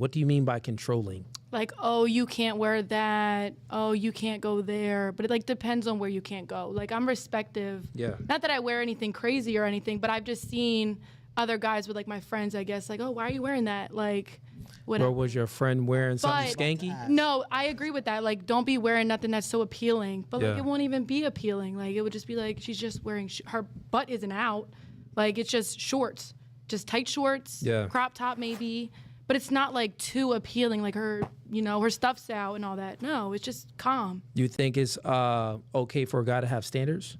What do you mean by controlling? Like, oh, you can't wear that. Oh, you can't go there. But it like depends on where you can't go. Like I'm respective. Yeah. Not that I wear anything crazy or anything, but I've just seen other guys with like my friends, I guess, like, oh, why are you wearing that? Like, whatever. Or was your friend wearing something skanky? No, I agree with that. Like, don't be wearing nothing that's so appealing. But like, it won't even be appealing. Like, it would just be like she's just wearing her butt isn't out. Like, it's just shorts, just tight shorts, crop top maybe. But it's not like too appealing, like her, you know, her stuff's out and all that. No, it's just calm. You think it's okay for a guy to have standards?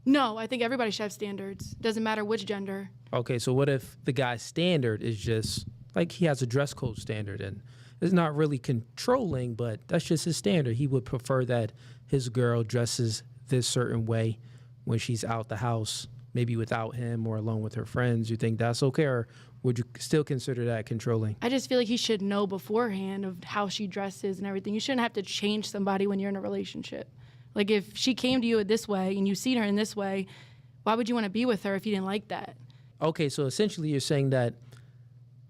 No, I think everybody should have standards. Doesn't matter which gender. Okay, so what if the guy's standard is just like he has a dress code standard and it's not really controlling, but that's just his standard. He would prefer that his girl dresses this certain way when she's out the house, maybe without him or alone with her friends. You think that's okay, or would you still consider that controlling? I just feel like he should know beforehand of how she dresses and everything. You shouldn't have to change somebody when you're in a relationship. Like if she came to you this way and you've seen her in this way, why would you want to be with her if you didn't like that? Okay, so essentially you're saying that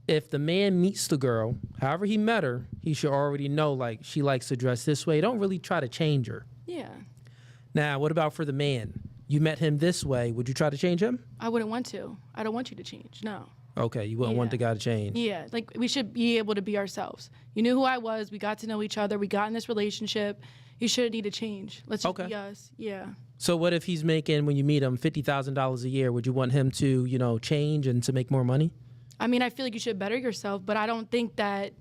if the man meets the girl, however he met her, he should already know like she likes to dress this way. Don't really try to change her. Yeah. Now, what about for the man? You met him this way. Would you try to change him? I wouldn't want to. I don't want you to change. No. Okay, you wouldn't want the guy to change. Yeah, like we should be able to be ourselves. You knew who I was. We got to know each other. We got in this relationship. You shouldn't need to change. Let's just be us. Yeah. So what if he's making, when you meet him, $50,000 a year? Would you want him to, you know, change and to make more money? I mean, I feel like you should better yourself, but I don't think that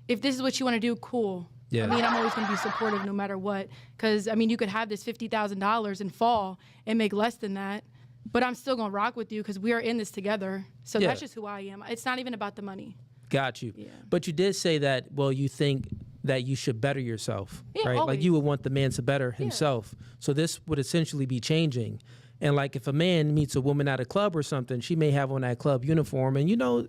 if this is what you want to do, cool. Yeah. I mean, I'm always going to be supportive no matter what. Because, I mean, you could have this $50,000 and fall and make less than that. But I'm still going to rock with you because we are in this together. So that's just who I am. It's not even about the money. Got you. Yeah. But you did say that, well, you think that you should better yourself, right? Always. Like you would want the man to better himself. So this would essentially be changing. And like if a man meets a woman at a club or something, she may have on that club uniform and, you know,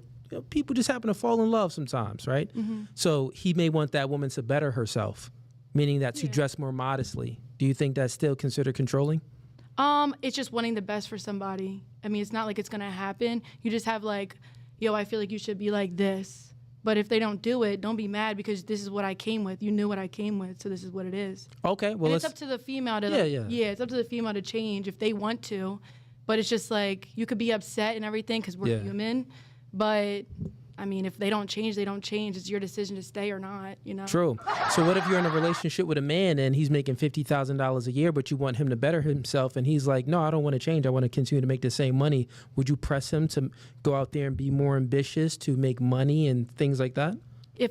people just happen to fall in love sometimes, right? Mm-hmm. So he may want that woman to better herself, meaning that to dress more modestly. Do you think that's still considered controlling? It's just wanting the best for somebody. I mean, it's not like it's going to happen. You just have like, yo, I feel like you should be like this. But if they don't do it, don't be mad because this is what I came with. You knew what I came with, so this is what it is. Okay, well, it's up to the female to it's up to the female to change if they want to. But it's just like you could be upset and everything because we're human. But I mean, if they don't change, they don't change. It's your decision to stay or not, you know? True. So what if you're in a relationship with a man and he's making $50,000 a year, but you want him to better himself and he's like, no, I don't want to change. I want to continue to make the same money. Would you press him to go out there and be more ambitious to make money and things like that? If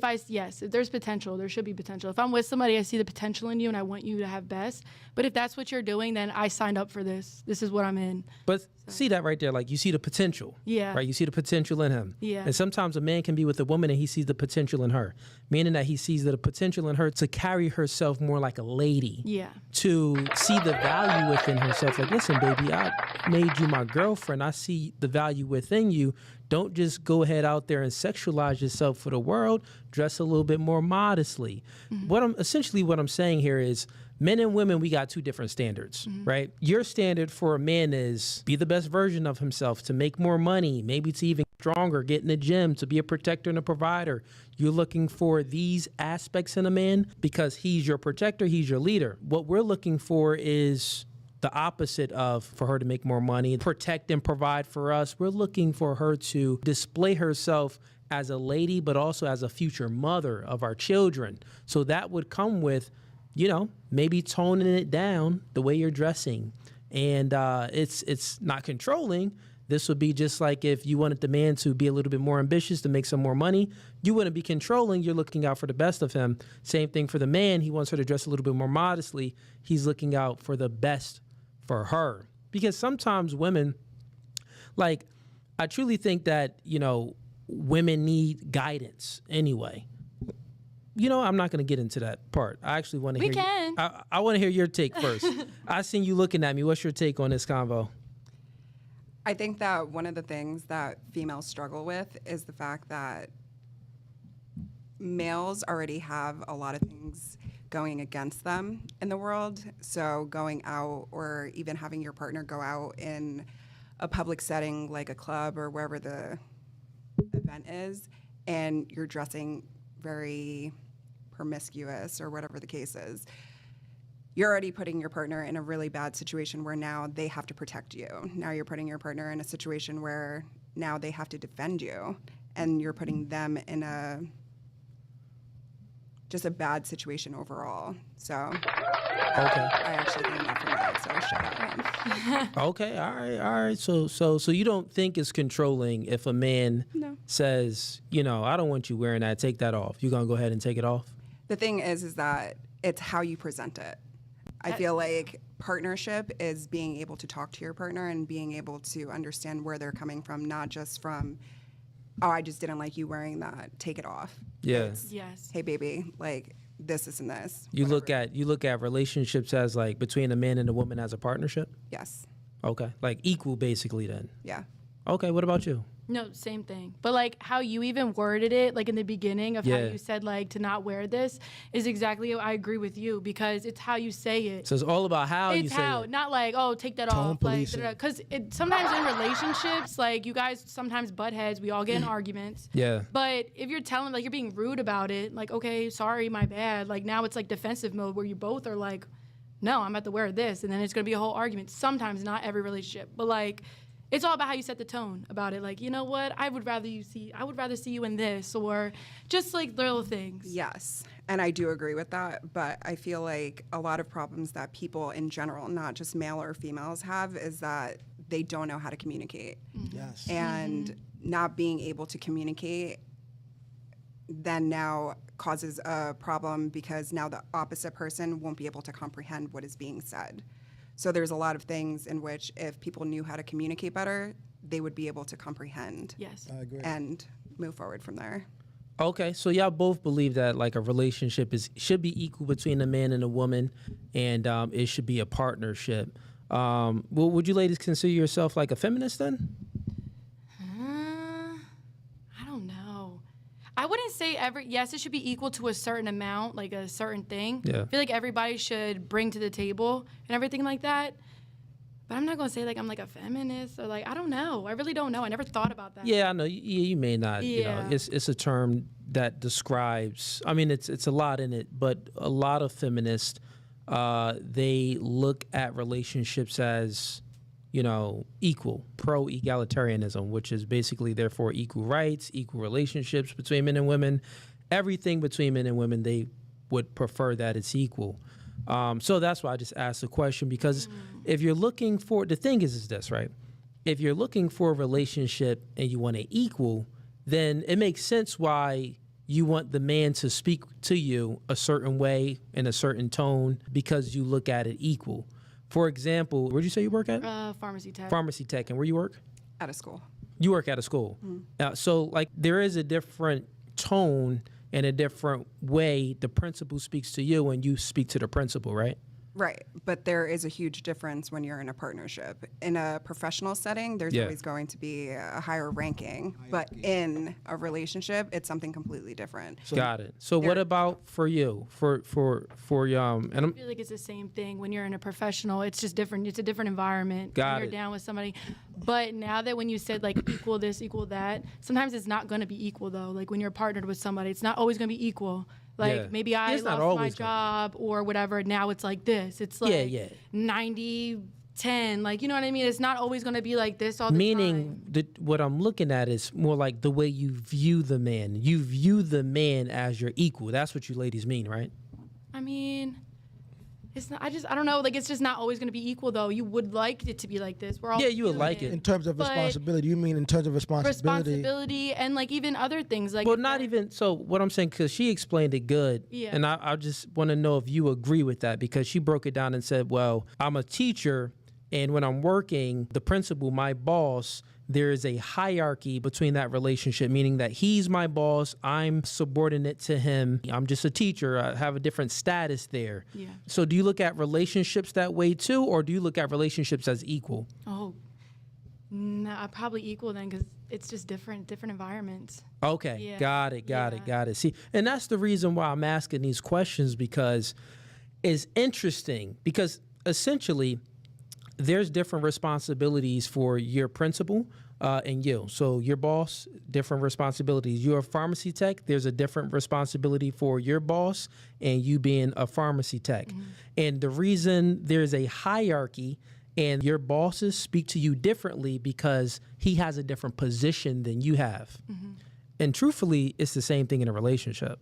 there's potential, there should be potential. If I'm with somebody, I see the potential in you and I want you to have best. But if that's what you're doing, then I signed up for this. This is what I'm in. But see that right there, like you see the potential. Yeah. Right? You see the potential in him. Yeah. And sometimes a man can be with a woman and he sees the potential in her, meaning that he sees the potential in her to carry herself more like a lady. Yeah. To see the value within herself. Like, listen, baby, I made you my girlfriend. I see the value within you. Don't just go ahead out there and sexualize yourself for the world. Dress a little bit more modestly. Mm-hmm. What I'm saying here is men and women, we got two different standards, right? Your standard for a man is be the best version of himself, to make more money, maybe to even get stronger, get in the gym, to be a protector and a provider. You're looking for these aspects in a man because he's your protector, he's your leader. What we're looking for is the opposite of for her to make more money, protect and provide for us. We're looking for her to display herself as a lady, but also as a future mother of our children. So that would come with, you know, maybe toning it down the way you're dressing. And it's not controlling. This would be just like if you wanted the man to be a little bit more ambitious to make some more money, you wouldn't be controlling. You're looking out for the best of him. Same thing for the man. He wants her to dress a little bit more modestly. He's looking out for the best for her. Because sometimes women, like, I truly think that, you know, women need guidance anyway. You know, I'm not going to get into that part. I actually want to hear I want to hear your take first. I seen you looking at me. What's your take on this convo? I think that one of the things that females struggle with is the fact that males already have a lot of things going against them in the world. So going out or even having your partner go out in a public setting like a club or wherever the event is, and you're dressing very promiscuous or whatever the case is, you're already putting your partner in a really bad situation where now they have to protect you. Now you're putting your partner in a situation where now they have to defend you, and you're putting them in just a bad situation overall. So I actually think that from that, so I shut up. Okay, all right. So you don't think it's controlling if a man says, I don't want you wearing that, take that off. You're gonna go ahead and take it off? The thing is that it's how you present it. I feel like partnership is being able to talk to your partner and being able to understand where they're coming from, not just from, oh, I just didn't like you wearing that, take it off. Yeah. Yes. Hey, baby, like this and this. You look at relationships as like between a man and a woman as a partnership? Yes. Okay. Like equal basically then. Yeah. Okay, what about you? No, same thing. But like how you even worded it, like in the beginning of how you said like to not wear this is exactly I agree with you, because it's how you say it. So it's all about how you it's say how, it. not like, oh, take that Tone off. policing. Like, because sometimes in relationships, like you guys sometimes butt heads, we all get in arguments. Yeah. But if you're telling, like you're being rude about it, like, okay, sorry, my bad. Like now it's like defensive mode where you both are like, no, I'm about to wear this. And then it's going to be a whole argument. Sometimes, not every relationship, but like, it's all about how you set the tone about it. Like, you know what? I would rather see you in this, or just like little things. Yes. And I do agree with that. But I feel like a lot of problems that people in general, not just male or females, have is that they don't know how to communicate. Yes. And not being able to communicate then now causes a problem, because now the opposite person won't be able to comprehend what is being said. So there's a lot of things in which if people knew how to communicate better, they would be able to comprehend. Yes. I agree. And move forward from there. Okay, so y'all both believe that like a relationship should be equal between a man and a woman, and it should be a partnership. Well, would you ladies consider yourself like a feminist then? I don't know. I wouldn't say yes, it should be equal to a certain amount, like a certain thing. Yeah. I feel like everybody should bring to the table and everything like that. But I'm not going to say like I'm like a feminist or like, I don't know. I really don't know. I never thought about that. Yeah, I know. You may not. Yeah. It's a term that describes. I mean, it's a lot in it, but a lot of feminists, they look at relationships as, equal, pro-egalitarianism, which is basically therefore equal rights, equal relationships between men and women, everything between men and women. They would prefer that it's equal. So that's why I just asked the question, because if you're looking for, the thing is this, right? If you're looking for a relationship and you want it equal, then it makes sense why you want the man to speak to you a certain way in a certain tone, because you look at it equal. For example, where'd you say you work at? Pharmacy tech. Pharmacy tech. And where you work? At a school. You work at a school. So like there is a different tone and a different way the principal speaks to you and you speak to the principal, right? Right. But there is a huge difference when you're in a partnership. In a professional setting, there's always going to be a higher ranking. But in a relationship, it's something completely different. Got it. So what about for you? For and I feel like it's the same thing when you're in a professional. It's just different. It's a different environment. Got when you're it. down with somebody. But now that when you said like equal this, equal that, sometimes it's not going to be equal though. Like when you're partnered with somebody, it's not always going to be equal. Like maybe I It's not lost my always job or whatever. Now it's like this. It's like 90-10. Like, you know what I mean? It's not always going to be like this all the time. Meaning, what I'm looking at is more like the way you view the man. You view the man as your equal. That's what you ladies mean, right? I mean, it's not. I don't know. Like, it's just not always going to be equal, though. You would like it to be like this. We're all Yeah, you would like human. it. In terms of But responsibility, you mean in terms of responsibility? Responsibility and like even other things. Like, Well, not even. So what I'm saying, because she explained it good, Yeah. and I just want to know if you agree with that, because she broke it down and said, well, I'm a teacher, and when I'm working, the principal, my boss, there is a hierarchy between that relationship, meaning that he's my boss, I'm subordinate to him, I'm just a teacher, I have a different status there. Yeah. So do you look at relationships that way too, or do you look at relationships as equal? Oh, no, probably equal then, because it's just different environments. Okay, Yeah. got it. See, and that's the reason why I'm asking these questions, because it's interesting, because essentially there's different responsibilities for your principal and you. So your boss, different responsibilities. You're a pharmacy tech. There's a different responsibility for your boss and you being a pharmacy tech. And the reason there's a hierarchy and your bosses speak to you differently because he has a different position than you have. And truthfully, it's the same thing in a relationship.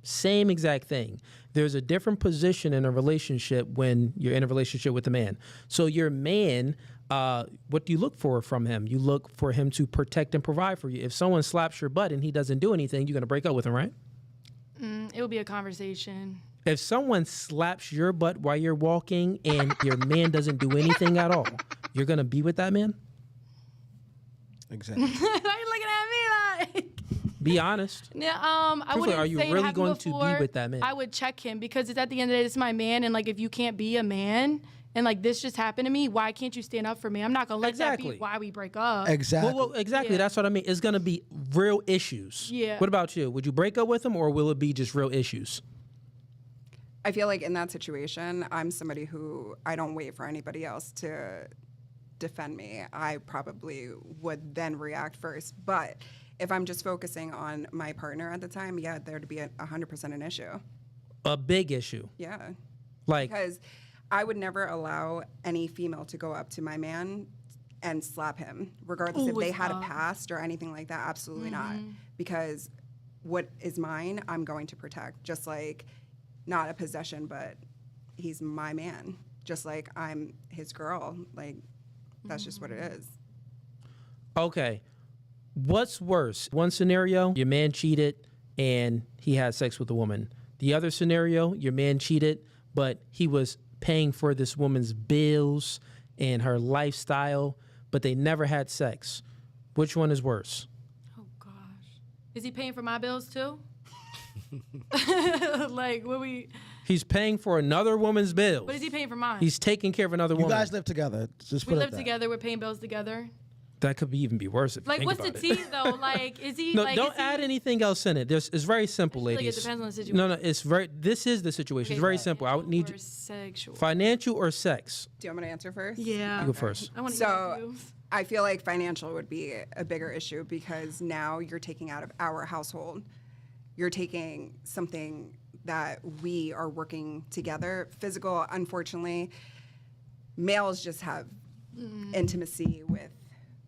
Same exact thing. There's a different position in a relationship when you're in a relationship with a man. So your man, what do you look for from him? You look for him to protect and provide for you. If someone slaps your butt and he doesn't do anything, you're going to break up with him, right? It would be a conversation. If someone slaps your butt while you're walking and your man doesn't do anything at all, you're going to be with that man? Exactly. Why are you looking at me like? Be honest. Yeah, I wouldn't are you say it really happened going before. to be with that man? I would check him because it's at the end of the day, it's my man, and like if you can't be a man and like this just happened to me, why can't you stand up for me? I'm not gonna let that be why we break up. Exactly. Well, exactly. Yeah. That's what I mean. It's gonna be real issues. Yeah. What about you? Would you break up with him, or will it be just real issues? I feel like in that situation, I'm somebody who I don't wait for anybody else to defend me. I probably would then react first. But if I'm just focusing on my partner at the time, yeah, there'd be 100% an issue. A big issue. Yeah. Like, Because I would never allow any female to go up to my man and slap him, regardless if they had a past or anything like that. Absolutely not. Because what is mine, I'm going to protect. Just like, not a possession, but he's my man. Just like I'm his girl. Like, that's just what it is. okay, what's worse? One scenario, your man cheated and he had sex with a woman. The other scenario, your man cheated, but he was paying for this woman's bills and her lifestyle, but they never had sex. Which one is worse? Oh gosh, is he paying for my bills too? Like what we? He's paying for another woman's bills. What is he paying for mine? He's taking care of another You woman. guys live together. Just we put it live that. together. We're paying bills together. That could even be worse. If you Like, think what's the about tea it. though? Like, is he? No, like, don't is he, add anything else in it. It's very simple, Like, it ladies. depends on the situation. No, it's very. This is the situation. It's very simple. I would need Or sexual. financial or sex. Do you want me to answer first? Yeah. You go first. I want to So hear you. I feel like financial would be a bigger issue because now you're taking out of our household. You're taking something that we are working together. Physical, unfortunately, males just have intimacy with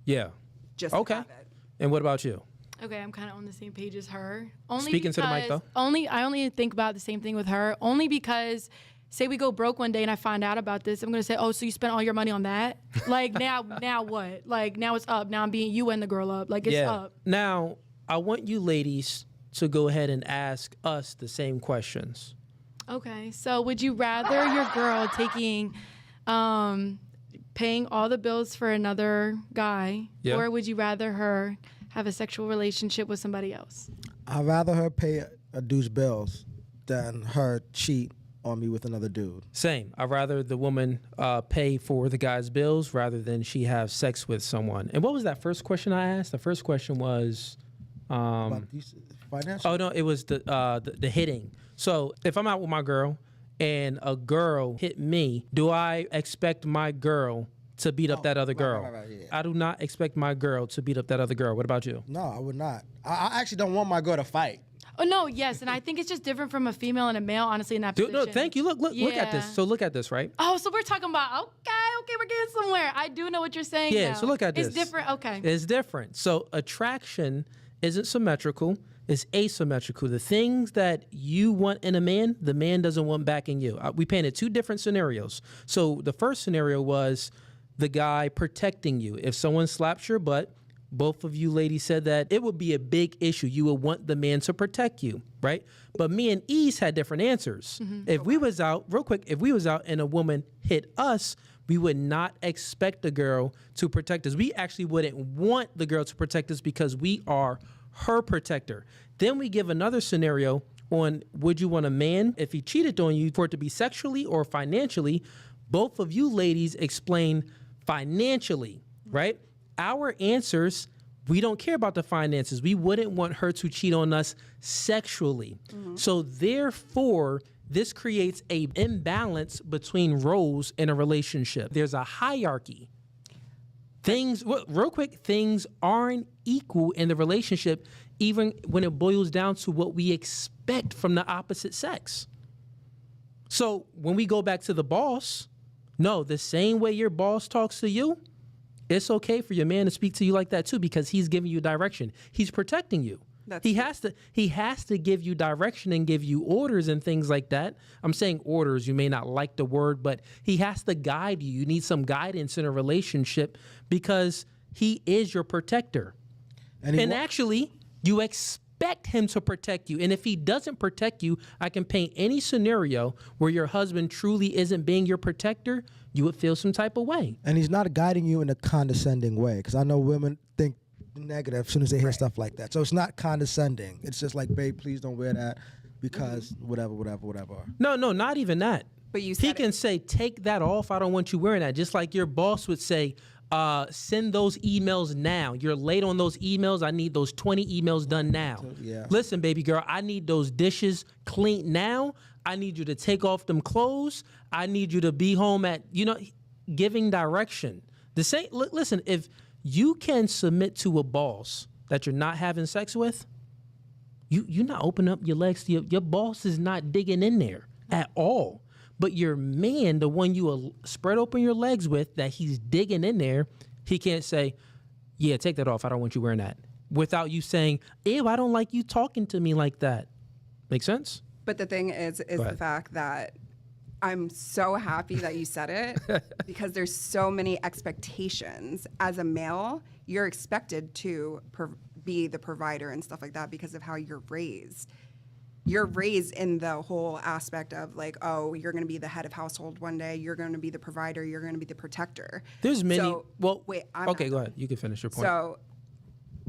Yeah. just Okay. have it. And what about you? Okay, I'm kind of on the same page as her. Only Speaking to the mic, because- though. I only think about the same thing with her. Only because, say we go broke one day and I find out about this, I'm gonna say, oh, so you spent all your money on that? Like now what? Like now it's up. Now I'm being you and the girl up. Like it's up. Now, I want you ladies to go ahead and ask us the same questions. Okay, so would you rather your girl taking, paying all the bills for another guy, Yeah. or would you rather her have a sexual relationship with somebody else? I'd rather her pay a dude's bills than her cheat on me with another dude. Same. I'd rather the woman pay for the guy's bills rather than she have sex with someone. And what was that first question I asked? The first question was... But financial. Oh no, it was the hitting. So if I'm out with my girl and a girl hit me, do I expect my girl to beat up that other girl? right, yeah. I do not expect my girl to beat up that other girl. What about you? No, I would not. I actually don't want my girl to fight. Oh no, yes, and I think it's just different from a female and a male, honestly, in that Dude, position. no, thank you. Look at this. Yeah. So look at this, right? Oh, so we're talking about okay, we're getting somewhere. I do know what you're saying. Yeah. now. So look at this. It's different. Okay. It's different. So attraction isn't symmetrical. It's asymmetrical. The things that you want in a man, the man doesn't want back in you. We painted two different scenarios. So the first scenario was the guy protecting you. If someone slaps your butt, both of you ladies said that it would be a big issue. You would want the man to protect you, right? But me and Ease had different answers. If we was out, real quick, if we was out and a woman hit us, we would not expect the girl to protect us. We actually wouldn't want the girl to protect us because we are her protector. Then we give another scenario on would you want a man, if he cheated on you, for it to be sexually or financially. Both of you ladies explain financially, right? Our answers, we don't care about the finances. We wouldn't want her to cheat on us sexually. So therefore, this creates a imbalance between roles in a relationship. There's a hierarchy. Real quick, things aren't equal in the relationship, even when it boils down to what we expect from the opposite sex. So when we go back to the boss, no, the same way your boss talks to you, it's okay for your man to speak to you like that too, because he's giving you direction. He's protecting you. He has to give you direction and give you orders and things like that. I'm saying orders, you may not like the word, but he has to guide you. You need some guidance in a relationship because he is your protector. And actually, you expect him to protect you. And if he doesn't protect you, I can paint any scenario where your husband truly isn't being your protector, you would feel some type of way. And he's not guiding you in a condescending way, because I know women think negative as soon as they hear stuff like that. So it's not condescending. It's just like, babe, please don't wear that because whatever. No, not even that. But he can say, take that off. I don't want you wearing that. Just like your boss would say, send those emails now. You're late on those emails. I need those 20 emails done now. Yeah. Listen, baby girl, I need those dishes cleaned now. I need you to take off them clothes. I need you to be home at, giving direction. Listen, if you can submit to a boss that you're not having sex with, you're not opening up your legs to your boss is not digging in there at all. But your man, the one you will spread open your legs with, that he's digging in there, he can't say, yeah, take that off. I don't want you wearing that. Without you saying, ew, I don't like you talking to me like that. Make sense? But the thing is the fact that I'm so happy that you said it because there's so many expectations. As a male, you're expected to be the provider and stuff like that because of how you're raised. You're raised in the whole aspect of like, oh, you're going to be the head of household one day. You're going to be the provider. You're going to be the protector. There's many. So, wait. Okay, go ahead. You can finish your point. So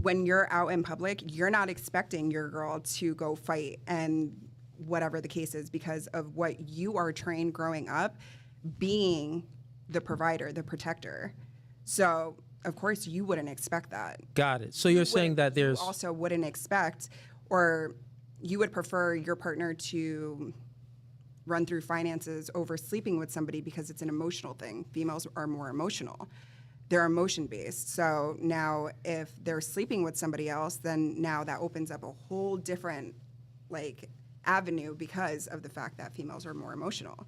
when you're out in public, you're not expecting your girl to go fight and whatever the case is because of what you are trained growing up being the provider, the protector. So, of course, you wouldn't expect that. Got it. So you're saying that there's... You also wouldn't expect, or you would prefer your partner to run through finances over sleeping with somebody because it's an emotional thing. Females are more emotional. They're emotion-based. So now if they're sleeping with somebody else, then now that opens up a whole different, avenue because of the fact that females are more emotional.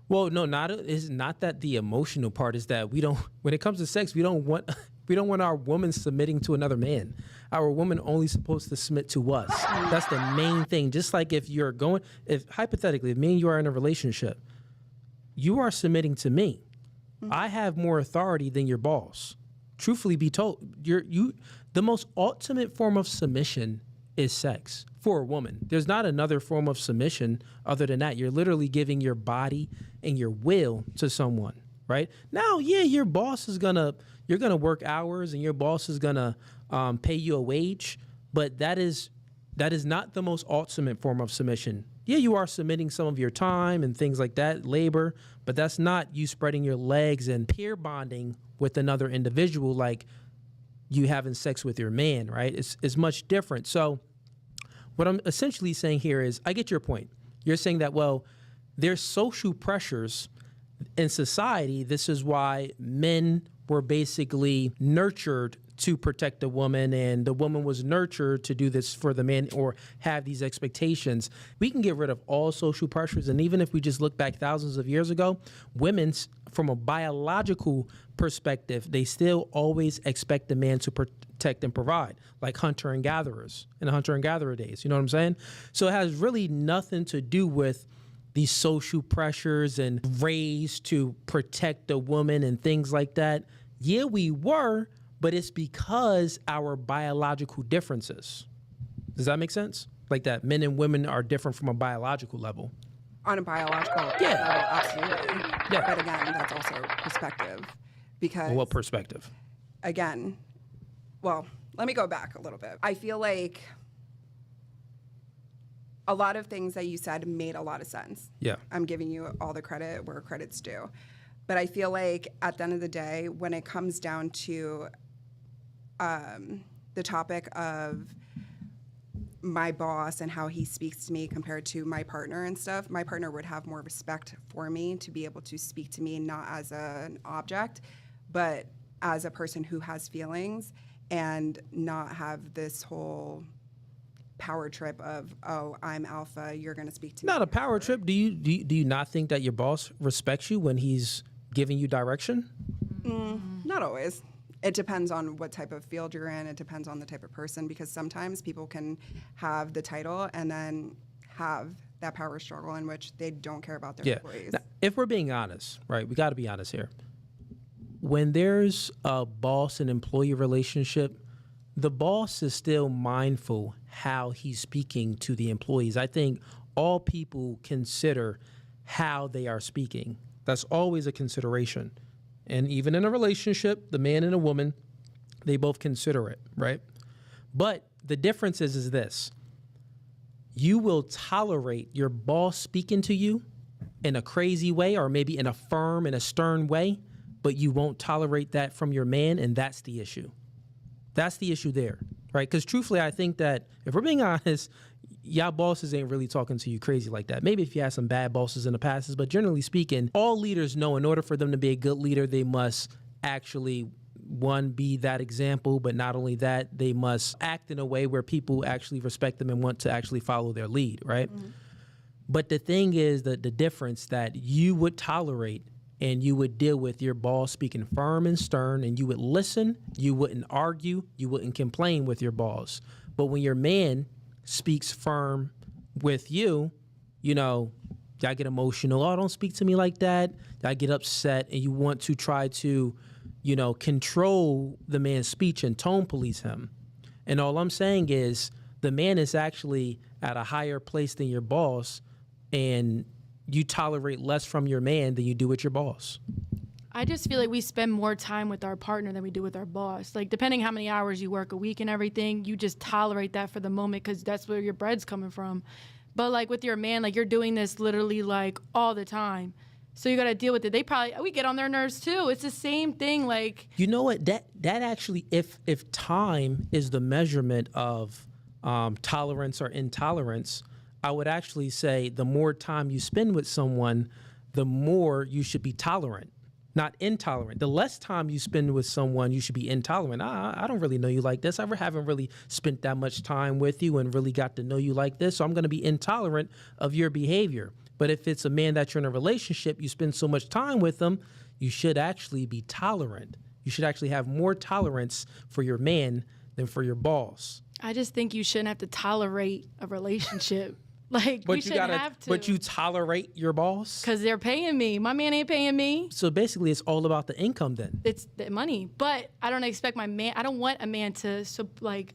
Well, no, it's not that the emotional part is that when it comes to sex, we don't want our woman submitting to another man. Our woman only supposed to submit to us. That's the main thing. Just like if hypothetically, if me and you are in a relationship, you are submitting to me. Mm-hmm. I have more authority than your boss. Truthfully be told, the most ultimate form of submission is sex for a woman. There's not another form of submission other than that. You're literally giving your body and your will to someone, right? Now, yeah, your boss is you're gonna work hours and your boss is gonna pay you a wage, but that is not the most ultimate form of submission. Yeah, you are submitting some of your time and things like that, labor, but that's not you spreading your legs and peer bonding with another individual like you having sex with your man, right? It's much different. So what I'm essentially saying here is, I get your point. You're saying that, well, there's social pressures in society. This is why men were basically nurtured to protect the woman, and the woman was nurtured to do this for the man or have these expectations. We can get rid of all social pressures, and even if we just look back thousands of years ago, women's, from a biological perspective, they still always expect the man to protect and provide, like hunter and gatherers in the hunter and gatherer days. You know what I'm saying? So it has really nothing to do with these social pressures and raised to protect the woman and things like that. Yeah, we were, but it's because our biological differences. Does that make sense? Like that men and women are different from a biological level. On a biological level, absolutely. Yeah. But again, that's also perspective. Because what perspective? Again, well, let me go back a little bit. I feel like a lot of things that you said made a lot of sense. Yeah. I'm giving you all the credit where credit's due. But I feel like at the end of the day, when it comes down to the topic of my boss and how he speaks to me compared to my partner and stuff, my partner would have more respect for me to be able to speak to me not as an object, but as a person who has feelings and not have this whole power trip of, oh, I'm alpha, you're going to speak to me. Not a power trip. Do you not think that your boss respects you when he's giving you direction? Not always. It depends on what type of field you're in. It depends on the type of person, because sometimes people can have the title and then have that power struggle in which they don't care about their employees. Now, if we're being honest, right, we got to be honest here. When there's a boss and employee relationship, the boss is still mindful how he's speaking to the employees. I think all people consider how they are speaking. That's always a consideration. And even in a relationship, the man and a woman, they both consider it, right? But the difference is this. You will tolerate your boss speaking to you in a crazy way, or maybe in a firm and a stern way, but you won't tolerate that from your man, and that's the issue. That's the issue there, right? Because truthfully, I think that if we're being honest, y'all bosses ain't really talking to you crazy like that. Maybe if you had some bad bosses in the past, but generally speaking, all leaders know in order for them to be a good leader, they must actually, one, be that example, but not only that, they must act in a way where people actually respect them and want to actually follow their lead, right? Mm-hmm. But the thing is that the difference that you would tolerate and you would deal with your boss speaking firm and stern, and you would listen, you wouldn't argue, you wouldn't complain with your boss. But when your man speaks firm with you, you know, y'all get emotional. Oh, don't speak to me like that. Y'all get upset, and you want to try to, you know, control the man's speech and tone police him. And all I'm saying is the man is actually at a higher place than your boss, and you tolerate less from your man than you do with your boss. I just feel like we spend more time with our partner than we do with our boss. Like, depending how many hours you work a week and everything, you just tolerate that for the moment because that's where your bread's coming from. But, like, with your man, like, you're doing this literally, like, all the time. So you got to deal with it. We get on their nerves, too. It's the same thing, like. You know what? That actually, if time is the measurement of tolerance or intolerance, I would actually say the more time you spend with someone, the more you should be tolerant, not intolerant. The less time you spend with someone, you should be intolerant. I don't really know you like this. I haven't really spent that much time with you and really got to know you like this, so I'm going to be intolerant of your behavior. But if it's a man that you're in a relationship, you spend so much time with them, you should actually be tolerant. You should actually have more tolerance for your man than for your boss. I just think you shouldn't have to tolerate a relationship. Like, we shouldn't have to. But you tolerate your boss? Because they're paying me. My man ain't paying me. So basically, it's all about the income then. It's the money. But I don't expect my man, I don't want a man to, support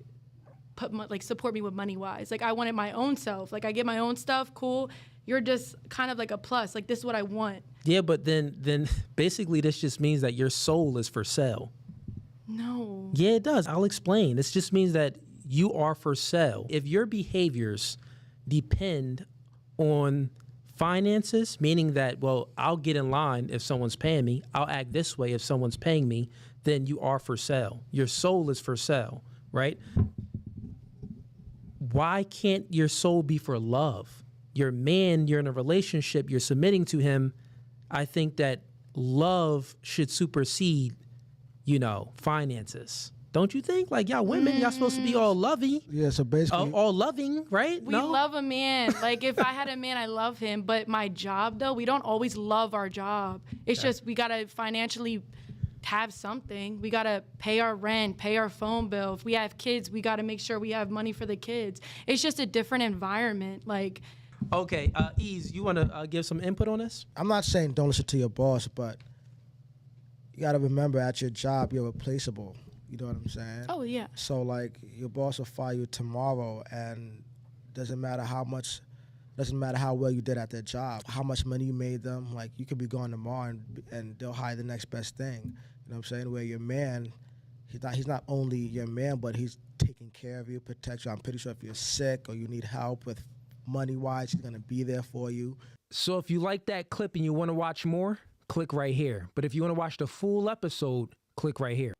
me with money-wise. Like, I want it my own self. Like, I get my own stuff, cool. You're just kind of like a plus. Like, this is what I want. Yeah, but then basically this just means that your soul is for sale. No. Yeah, it does. I'll explain. This just means that you are for sale. If your behaviors depend on finances, meaning that, well, I'll get in line if someone's paying me, I'll act this way if someone's paying me, then you are for sale. Your soul is for sale, right? Why can't your soul be for love? Your man, you're in a relationship, you're submitting to him. I think that love should supersede, finances. Don't you think? Like, y'all women, y'all supposed to be all lovey. Yeah, so basically. All loving, right? We love a man. Like, if I had a man, I love him. But my job, though, we don't always love our job. It's just we got to financially have something. We got to pay our rent, pay our phone bill. If we have kids, we got to make sure we have money for the kids. It's just a different environment. Like. Okay, Ease, you want to give some input on this? I'm not saying don't listen to your boss, but you got to remember at your job, you're replaceable. You know what I'm saying? Oh, yeah. So, like, your boss will fire you tomorrow, and doesn't matter how well you did at their job, how much money you made them. Like, you could be gone tomorrow, and they'll hire the next best thing. You know what I'm saying? Where your man, he's not only your man, but he's taking care of you, protects you. I'm pretty sure if you're sick or you need help with money-wise, he's going to be there for you. So if you like that clip and you want to watch more, click right here. But if you want to watch the full episode, click right here.